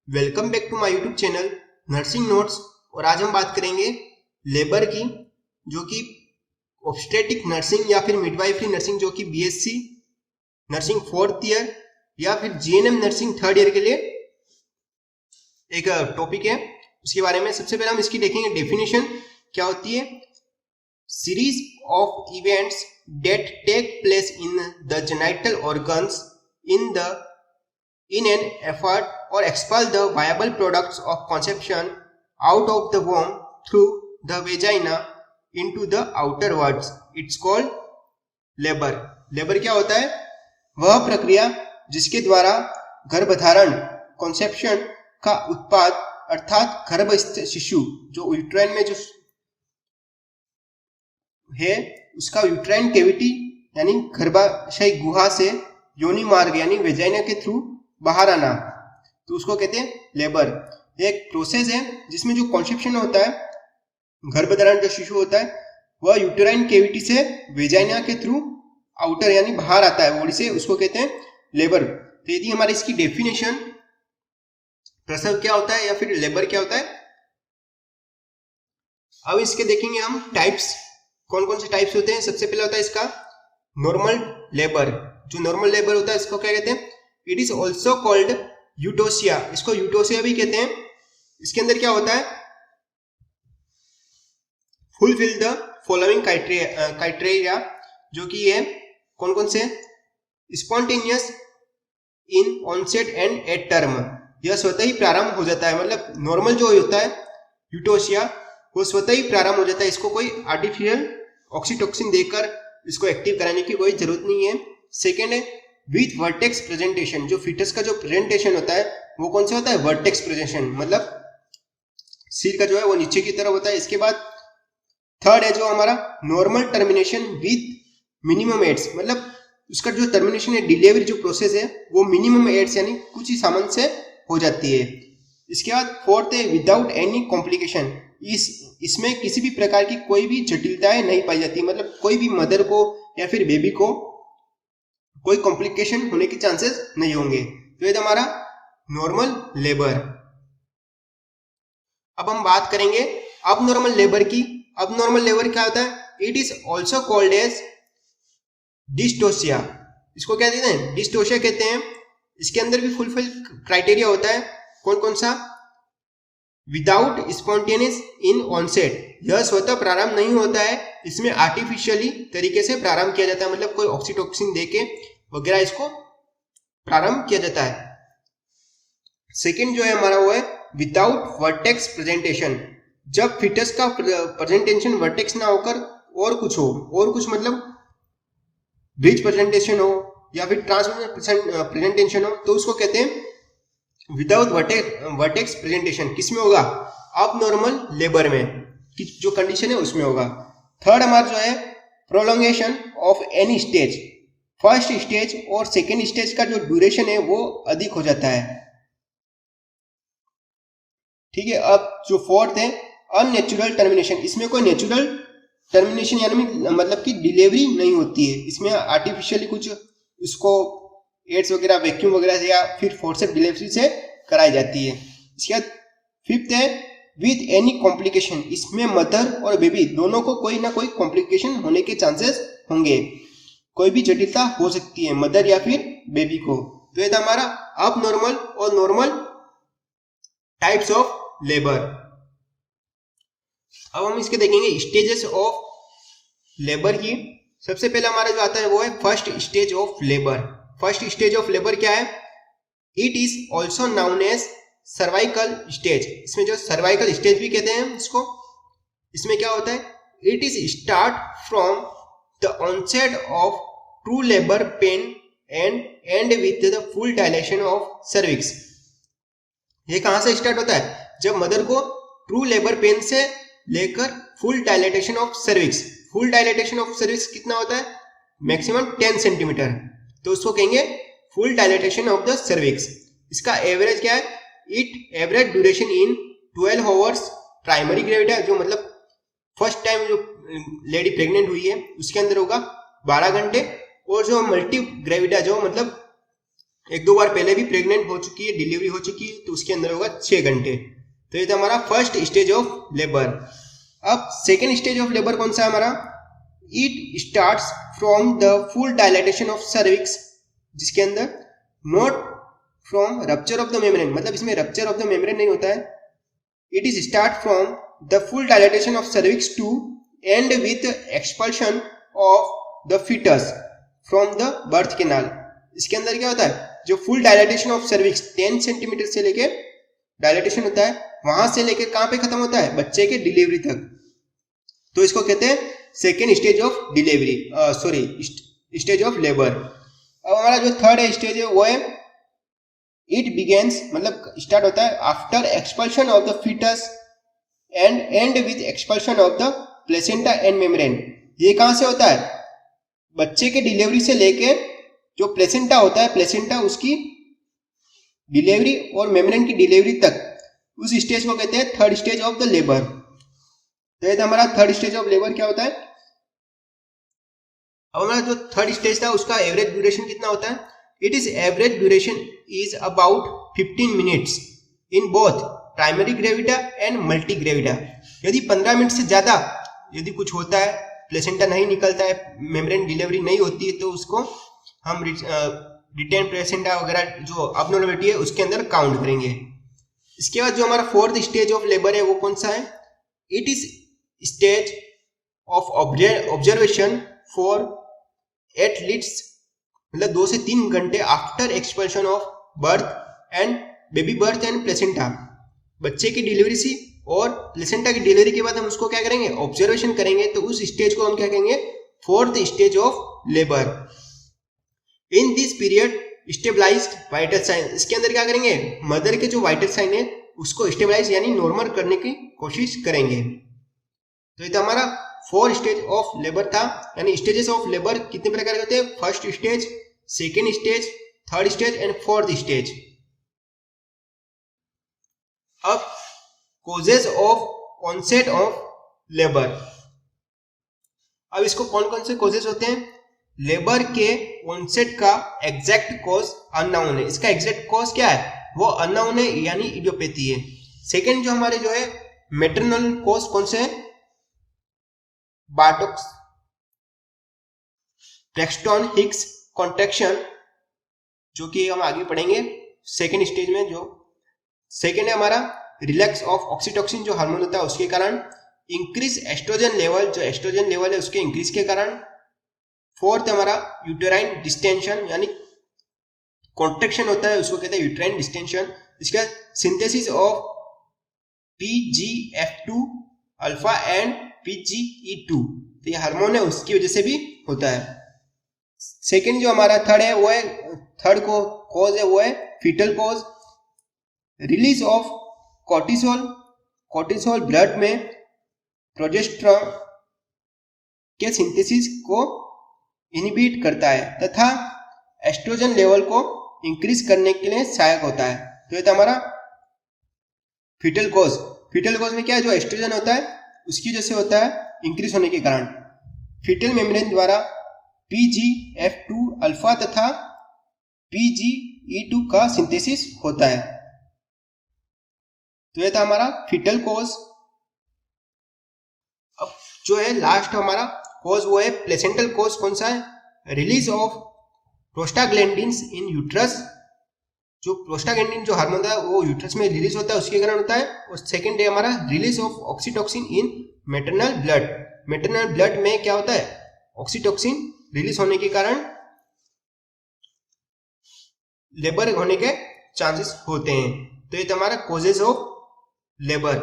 Welcome back to my YouTube channel nursing notes. और आज हम बात करेंगे लेबर की, जो कि ऑब्स्टेट्रिक नर्सिंग या फिर मिडवाइफरी नर्सिंग, जो कि बीएससी नर्सिंग 4th ईयर या फिर जीएनएम नर्सिंग 3rd ईयर के लिए एक टॉपिक है। उसके बारे में सबसे पहले हम इसकी देखेंगे डेफिनेशन क्या होती है। Series of events that take place in the genital organs in an effort or expel the viable products of conception out of the womb through the vagina into the outer worlds. It's called labor. Labor क्या होता है? वह प्रक्रिया जिसके द्वारा गर्भधारण conception का उत्पाद अर्थात गर्भस्थ शिशु जो यूट्राइन में जो है उसका यूट्राइन कैविटी यानी गर्भाशय गुहा से योनि मार्ग यानी वेजाइना के थ्रू बाहर आना, तो उसको कहते हैं लेबर। एक प्रोसेस है जिसमें जो कॉन्सेप्शन होता है, गर्भधारण जो शिशु होता है वह यूटेराइन कैविटी से वेजाइना के थ्रू आउटर यानी बाहर आता है बॉडी से, उसको कहते हैं लेबर। तो यदि हमारी इसकी डेफिनेशन प्रसव क्या होता है या फिर लेबर क्या होता है, अब इसके देखेंगे हम टाइप्स, कौन कौन से टाइप्स होते हैं। सबसे पहले होता है इसका नॉर्मल लेबर। जो नॉर्मल लेबर होता है इसको क्या कहते हैं? It is also called यूटोसिया। इसको यूटोसिया भी कहते हैं। इसके अंदर क्या होता है? फुलफिल द फॉलोइंग क्राइटेरिया, जो कि ये कौन कौन से? Spontaneous in onset and at term, यह स्वतः ही प्रारंभ हो जाता है। मतलब नॉर्मल जो होता है यूटोसिया वो स्वतः ही प्रारंभ हो जाता है, इसको कोई आर्टिफिशियल ऑक्सीटोसिन देकर इसको एक्टिव कराने की कोई जरूरत नहीं है। सेकेंड है विथ वर्टेक्स प्रेजेंटेशन। जो फीटस का जो प्रेजेंटेशन होता है वो कौन सा होता है? वर्टेक्स प्रेजेंटेशन, मतलब सिर का जो है वो नीचे की तरफ होता है। इसके बाद थर्ड है जो हमारा normal termination with minimum aids, मतलब उसका जो टर्मिनेशन है डिलीवरी जो प्रोसेस है वो मिनिमम एड्स यानी कुछ ही सामान से हो जाती है। इसके बाद फोर्थ है विदाउट एनी कॉम्प्लिकेशन। इसमें किसी भी प्रकार की कोई भी जटिलताएं नहीं पाई जाती, मतलब कोई भी मदर को या फिर बेबी को कोई कॉम्प्लिकेशन होने के चांसेस नहीं होंगे। तो ये हमारा नॉर्मल लेबर। अब हम बात करेंगे अब नॉर्मल लेबर की। अब नॉर्मल लेबर क्या होता है? It is also called as dystocia. इसको क्या कहते हैं? डिस्टोसिया कहते हैं। इसके अंदर भी फुलफिल क्राइटेरिया होता है। कौन कौन सा? विदाउट स्पॉन्टेनियस इन ऑनसेट, यह स्वतः प्रारंभ नहीं होता है, इसमें आर्टिफिशियली तरीके से प्रारंभ किया जाता है, मतलब कोई ऑक्सीटोसिन देके वगैरह इसको प्रारंभ किया जाता है। सेकंड जो है हमारा वो है विदाउट वर्टेक्स प्रेजेंटेशन। जब फिटस का प्रेजेंटेशन वर्टेक्स ना होकर और कुछ हो, और कुछ मतलब ब्रिज प्रेजेंटेशन हो या फिर ट्रांसवर्स प्रेजेंटेशन हो, तो उसको कहते हैं विदाउट वर्टेक्स प्रेजेंटेशन। किसमें होगा? अब नॉर्मल लेबर में कि जो कंडीशन है उसमें होगा। थर्ड हमारा जो है prolongation of any stage. First stage और सेकेंड स्टेज का जो ड्यूरेशन है वो अधिक हो जाता है, ठीक है। अब जो फोर्थ है अननेचुरल टर्मिनेशन। इसमें कोई नेचुरल टर्मिनेशन यानी मतलब कि डिलीवरी नहीं होती है, इसमें आर्टिफिशियली कुछ इसको एड्स वगैरह वैक्यूम वगैरह से या फिर फोर्सेप डिलीवरी से कराई जाती है। इसके बाद फिफ्थ है विथ एनी कॉम्प्लिकेशन। इसमें मदर और बेबी दोनों को कोई ना कोई कॉम्प्लिकेशन होने के चांसेस होंगे, कोई भी जटिलता हो सकती है मदर या फिर बेबी को। तो ये था हमारा अब नॉर्मल और नॉर्मल टाइप्स ऑफ लेबर। अब हम इसके देखेंगे स्टेजेस ऑफ लेबर की। सबसे पहला हमारा जो आता है वो है first stage of labour. First stage of labour क्या है? It is also known as cervical stage. इसमें जो सर्वाइकल स्टेज भी कहते हैं इसको। इसमें क्या होता है? It is start from the onset of true labour pain end with the full dilation of cervix. ये कहां से स्टार्ट होता है? जब मदर को ट्रू लेबर पेन से लेकर full dilatation of cervix. Full dilatation of cervix कितना होता है? मैक्सिमम 10 सेंटीमीटर, तो उसको कहेंगे full dilatation of the cervix. इसका एवरेज क्या है? It average duration in 12 hours primary gravida, जो मतलब फर्स्ट टाइम जो लेडी प्रेग्नेंट हुई है उसके अंदर होगा 12 घंटे, और जो मल्टी ग्रेविटा जो मतलब एक दो बार पहले भी प्रेग्नेंट हो चुकी है, डिलीवरी हो चुकी है, तो उसके अंदर होगा 6 घंटे। तो ये था हमारा फर्स्ट स्टेज ऑफ लेबर। अब सेकेंड स्टेज ऑफ लेबर कौन सा है हमारा? It starts from the full dilatation of cervix, जिसके अंदर not from rupture of the membrane, मतलब इसमें रप्चर ऑफ द मेम्ब्रेन नहीं होता है। It is start from the full dilatation of cervix to end with expulsion of the fetus from the birth canal. इसके अंदर क्या होता है? जो full dilatation of cervix 10 centimetre से लेके डायलेटेशन होता है, वहां से लेकर कहां पे खत्म होता है? बच्चे के डिलीवरी तक। तो इसको कहते हैं second stage of delivery, stage of labour. अब हमारा जो थर्ड स्टेज है वो है इट बिगेन्स, मतलब स्टार्ट होता है after expulsion of the fetus and end with expulsion of the placenta and membrane. ये कहां से होता है? बच्चे के डिलीवरी से लेके जो प्लेसेंटा होता है, प्लेसेंटा उसकी डिलीवरी और मेम्ब्रेन की डिलीवरी तक, उस स्टेज को कहते हैं third stage of the labour. तो ये हमारा थर्ड स्टेज ऑफ लेबर क्या होता है? अब हमारा जो थर्ड स्टेज था उसका एवरेज ड्यूरेशन कितना होता है? It is average duration is about 15 minutes in both primary gravida and multi gravida. यदि 15 मिनट से ज्यादा यदि कुछ होता है, प्लेसेंटा नहीं निकलता है, मेम्ब्रेन डिलीवरी नहीं होती है, तो उसको हम रिटेन प्लेसेंटा वगैरह जो अबनॉर्मलिटी है उसके अंदर काउंट करेंगे। इसके बाद जो हमारा फोर्थ स्टेज ऑफ लेबर है वो कौन सा है? It is stage of observation for at least, मतलब 2 से 3 घंटे after expulsion of birth and baby birth and placenta. बच्चे की डिलीवरी से और प्लेसेंटा की डिलीवरी के बाद हम उसको क्या करेंगे? ऑब्जर्वेशन करेंगे। तो उस स्टेज को हम क्या कहेंगे? Fourth stage of labour. In this period stabilised vital sign, इसके अंदर क्या करेंगे? मदर के जो वाइटल साइन है उसको स्टेबलाइज यानी नॉर्मल करने की कोशिश करेंगे। तो ये हमारा 4 स्टेज ऑफ लेबर था। यानी स्टेजेस ऑफ लेबर कितने प्रकार के होते हैं? First stage, second stage, third stage and fourth stage. अब causes of onset of labour. अब इसको कौन कौन से कॉजेज होते हैं? लेबर के ऑनसेट का एग्जैक्ट कॉज अननोन है। इसका एग्जैक्ट कॉज क्या है? वो अननोन है, यानी इडियोपैथी है। सेकेंड जो हमारे जो है मैटरनल कॉज कौन से है? बार्टोक्स, ब्रैक्सटन हिक्स कॉन्ट्रैक्शन, जो कि हम आगे पढ़ेंगे सेकेंड स्टेज में। जो सेकेंड है हमारा रिलैक्स ऑफ ऑक्सीटोसिन, जो हार्मोन होता है उसके कारण। इंक्रीज एस्ट्रोजन लेवल, जो एस्ट्रोजन लेवल है उसके इंक्रीज के कारण। फोर्थ हमारा यूटेराइन डिस्टेंशन, यानी कॉन्ट्रैक्शन होता है उसको कहते हैं यूटेराइन डिस्टेंशन। इसका synthesis of PGF2 alpha and PGE2, तो ये हार्मोन है उसकी वजह से भी होता है। सेकेंड जो हमारा थर्ड है वो है, थर्ड को कॉज है वो है fetal cause. Release of cortisol, cortisol blood में प्रोजेस्टेरॉन के सिंथेसिस को इनहिबिट करता है तथा एस्ट्रोजन लेवल को इंक्रीज करने के लिए सहायक होता है। तो ये था हमारा फीटल कॉज। फीटल कॉज में क्या है? जो एस्ट्रोजन होता है उसकी वजह से होता है इंक्रीज होने के कारण। फीटल मेम्ब्रेन द्वारा PGF2 अल्फा तथा PGE2 का सिंथेसिस होता है। तो यह था हमारा फीटल कॉज। अब जो है लास्ट हमारा कॉज वो है प्लेसेंटल कॉज। कौन सा है? Release of prostaglandins in uterus, जो प्रोस्टाग्लैंडिन जो हार्मोन है वो यूट्रस में रिलीज होता है उसके कारण होता है। और सेकंड है हमारा release of oxytocin in maternal blood. Maternal blood में क्या होता है? ऑक्सीटोसिन रिलीज होने के कारण लेबर होने के चांसेस होते हैं। तो ये हमारा कॉजेज ऑफ लेबर।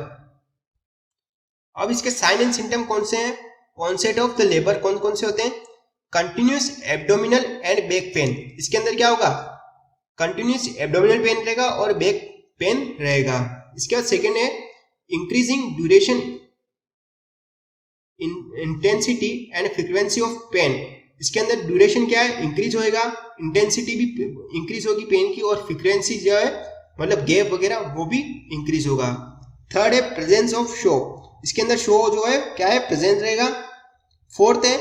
अब इसके साइन एंड सिम्टम कौन से हैं? ऑनसेट ऑफ द लेबर कौन कौन से होते हैं? Continuous abdominal and back pain. इसके अंदर क्या होगा? कंटिन्यूअस एब्डोमिनल पेन रहेगा और बैक पेन रहेगा। इसके बाद सेकेंड है increasing duration, intensity and frequency of pain. इसके अंदर ड्यूरेशन क्या है? इंक्रीज होएगा, इंटेंसिटी भी इंक्रीज होगी पेन की, और फ्रीक्वेंसी जो है मतलब गैप वगैरह वो भी इंक्रीज होगा। थर्ड है प्रेजेंस ऑफ शो। इसके अंदर शो जो है क्या है? प्रेजेंट रहेगा। फोर्थ है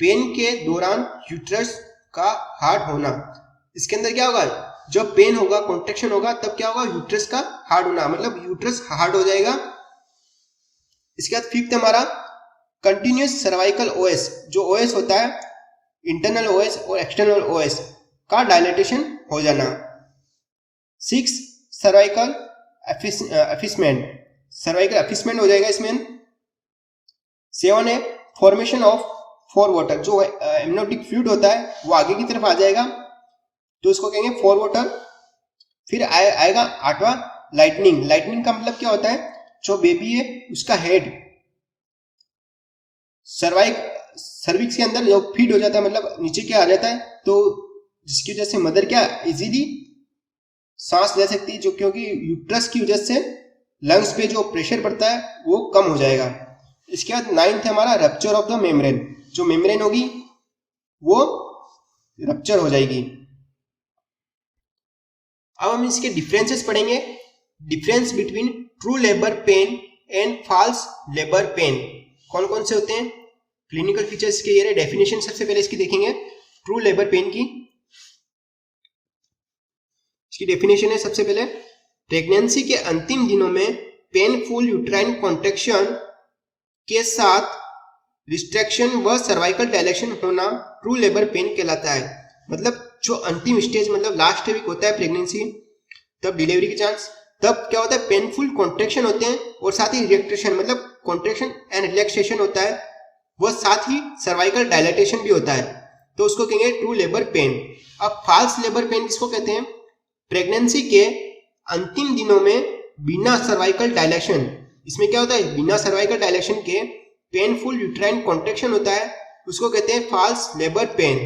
पेन के दौरान यूट्रस का हार्ड होना। इसके अंदर क्या होगा? जब पेन होगा, कॉन्ट्रेक्शन होगा, तब क्या होगा, यूट्रस का हार्ड होना, मतलब यूट्रस हार्ड हो जाएगा। इसके बाद फिफ्थ हमारा कंटिन्यूस सर्वाइकल ओएस, जो ओएस होता है इंटरनल ओएस और एक्सटर्नल ओएस का डायलेटेशन हो जाना। 6 सर्वाइकल एफिसमेंट, सर्वाइकल एफिसमेंट हो जाएगा इसमें। 7 है फॉर्मेशन ऑफ फोर वाटर, जो एमनियोटिक फ्लूइड होता है वो आगे की तरफ आ जाएगा, तो उसको कहेंगे फोर वाटर। फिर आएगा 8वां लाइटनिंग। लाइटनिंग का मतलब क्या होता है, जो बेबी है उसका हेड सर्विक्स के अंदर जो फीड हो जाता है, मतलब नीचे क्या आ जाता है, तो जिसकी वजह से मदर क्या इजीली सांस ले सकती है, जो क्योंकि यूट्रस की वजह से लंग्स पे जो प्रेशर पड़ता है वो कम हो जाएगा। इसके बाद 9th है हमारा रप्चर ऑफ द मेम्ब्रेन, जो मेम्ब्रेन होगी वो रप्चर हो जाएगी। अब हम इसके डिफरेंसेस पढ़ेंगे। Difference between true labour pain and false labour pain कौन कौन से होते हैं, क्लिनिकल फीचर्स के ये डेफिनेशन सबसे पहले इसकी देखेंगे। ट्रू लेबर पेन की इसकी डेफिनेशन है सबसे पहले, प्रेगनेंसी के अंतिम दिनों में पेनफुल यूट्राइन कॉन्ट्रैक्शन के साथ रिस्ट्रक्शन व सर्वाइकल डायलेशन होना ट्रू लेबर पेन कहलाता है। मतलब जो अंतिम स्टेज, मतलब लास्ट वीक होता है प्रेगनेंसी, तब डिलीवरी के चांस, तब क्या होता है, पेनफुल कॉन्ट्रैक्शन होते हैं और साथ ही रिलैक्सेशन, मतलब कॉन्ट्रैक्शन एंड रिलैक्सेशन होता है, वह साथ ही सर्वाइकल डायलेटेशन भी होता है, तो उसको कहेंगे ट्रू लेबर पेन। अब फॉल्स लेबर पेन किसको कहते हैं, प्रेगनेंसी के अंतिम दिनों में बिना सर्वाइकल डायलेशन, इसमें क्या होता है, बिना सर्वाइकल डायलेशन के पेनफुल यूट्राइन कॉन्ट्रैक्शन होता है, उसको कहते हैं फॉल्स लेबर पेन।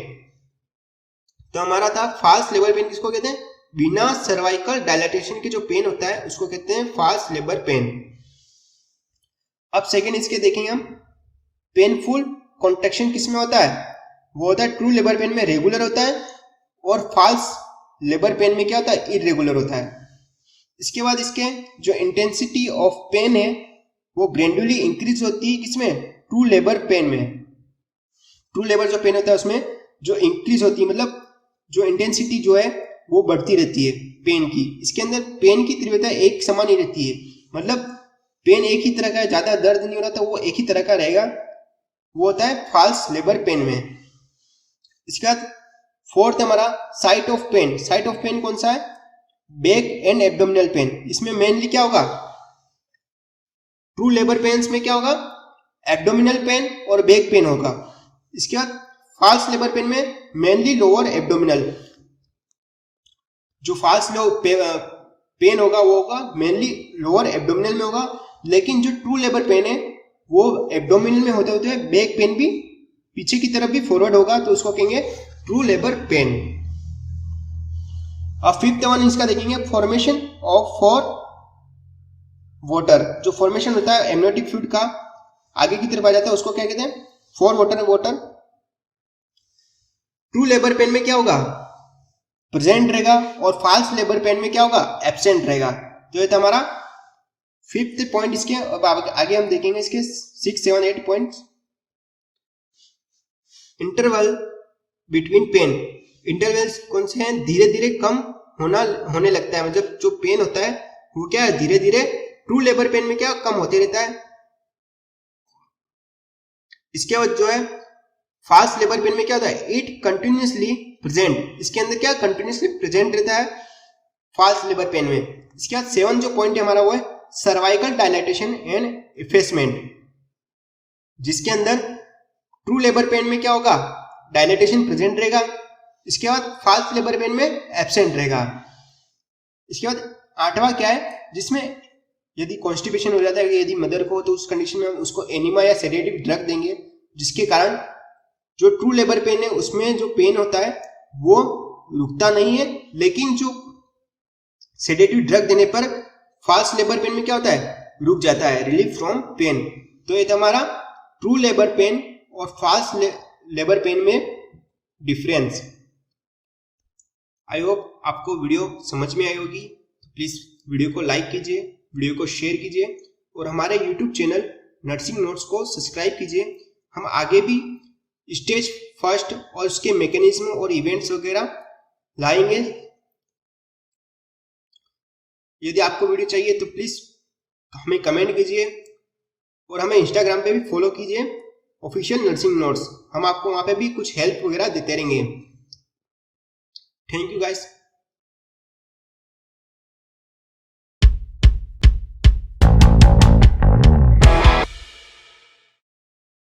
तो हमारा था फॉल्स लेबर पेन किसको कहते हैं, बिना सर्वाइकल डायलेटेशन के जो पेन होता है उसको कहते हैं फॉल्स लेबर पेन। अब सेकेंड इसके देखेंगे हम, पेनफुल कॉन्ट्रैक्शन किसमें होता है, वो होता है ट्रू लेबर पेन में रेगुलर होता है, और फॉल्स लेबर पेन में क्या होता है, इरेगुलर होता है। इसके बाद इसके जो इंटेंसिटी ऑफ पेन है वो ग्रेजुअली इंक्रीज होती है किसमें, ट्रू लेबर पेन में। ट्रू लेबर जो पेन होता है उसमें जो इंक्रीज होती है, मतलब जो इंटेंसिटी जो है वो बढ़ती रहती है पेन की। इसके अंदर पेन की तीव्रता एक समान ही रहती है, मतलब पेन एक ही तरह का है, ज्यादा दर्द नहीं हो रहा, तो वो एक ही तरह का रहेगा, वो होता है फॉल्स लेबर पेन में। इसके बाद फोर्थ हमारा site of pain. Site of pain कौन सा है, बैक एंड एब्डोमिनल पेन। इसमें मेनली क्या होगा, ट्रू लेबर पेन्स में क्या होगा, एब्डोमिनल पेन और बैक पेन होगा। इसके बाद फॉल्स लेबर पेन में मेनली लोअर एब्डोमिनल, जो फॉल्स पेन होगा वो होगा मेनली लोअर एब्डोमिनल में होगा, लेकिन जो ट्रू लेबर पेन है वो एब्डोमिनल में होते होते बैक पेन भी पीछे की तरफ भी फॉरवर्ड होगा, तो उसको कहेंगे ट्रू लेबर पेन। अब फिफ्थ वन इसका देखेंगे, फॉर्मेशन ऑफ फोर वाटर। जो फॉर्मेशन होता है एमनियोटिक फ्लूइड का आगे की तरफ आ जाता है, उसको क्या कहते हैं, four water. True labour pain में क्या होगा, प्रेजेंट रहेगा, और फॉल्स लेबर पेन में क्या होगा, एब्सेंट रहेगा। तो ये था हमारा फिफ्थ पॉइंट इसके। अब आगे हम देखेंगे इसके 6, 7, 8 points. Interval between pain, intervals कौन से हैं, धीरे धीरे कम होने लगता है, मतलब जो पेन होता है वो क्या है, धीरे धीरे ट्रू लेबर पेन में क्या कम होते रहता है। इसके बाद जो है फॉल्स लेबर पेन में क्या होता है, इट कंटिन्यूसली प्रेजेंट, इसके अंदर क्या कंटिन्यूसली प्रेजेंट रहता है फॉल्स लेबर पेन में। इसके बाद 7 जो पॉइंट है हमारा वो है सर्वाइकल डायलेटेशन एंड इफेसमेंट, जिसके अंदर ट्रू लेबर पेन में क्या होगा, डायलेटेशन प्रेजेंट रहेगा। इसके बाद फॉल्स लेबर पेन में एब्सेंट रहेगा। इसके बाद 8वां क्या है, जिसमें यदि कॉन्स्टिपेशन हो जाता है यदि मदर को, तो उस कंडीशन में हम उसको एनिमा या सेडेटिव ड्रग देंगे, जिसके कारण जो ट्रू लेबर पेन है उसमें जो पेन होता है वो रुकता नहीं है, लेकिन जो सेडेटिव ड्रग देने पर फॉल्स लेबर पेन में क्या होता है, रुक जाता है, रिलीफ फ्रॉम पेन। तो ये हमारा ट्रू लेबर पेन और फॉल्स लेबर पेन में डिफरेंस। आई होप आपको वीडियो समझ में आई होगी। प्लीज वीडियो को लाइक कीजिए, वीडियो को शेयर कीजिए, और हमारे यूट्यूब चैनल नर्सिंग नोट्स को सब्सक्राइब कीजिए। हम आगे भी स्टेज फर्स्ट और उसके मैकेनिज्म और इवेंट्स वगैरह लाएंगे। यदि आपको वीडियो चाहिए तो प्लीज हमें कमेंट कीजिए और हमें इंस्टाग्राम पे भी फॉलो कीजिए, ऑफिशियल नर्सिंग नोट्स। हम आपको वहां पे भी कुछ हेल्प वगैरह देते रहेंगे। Thank you guys.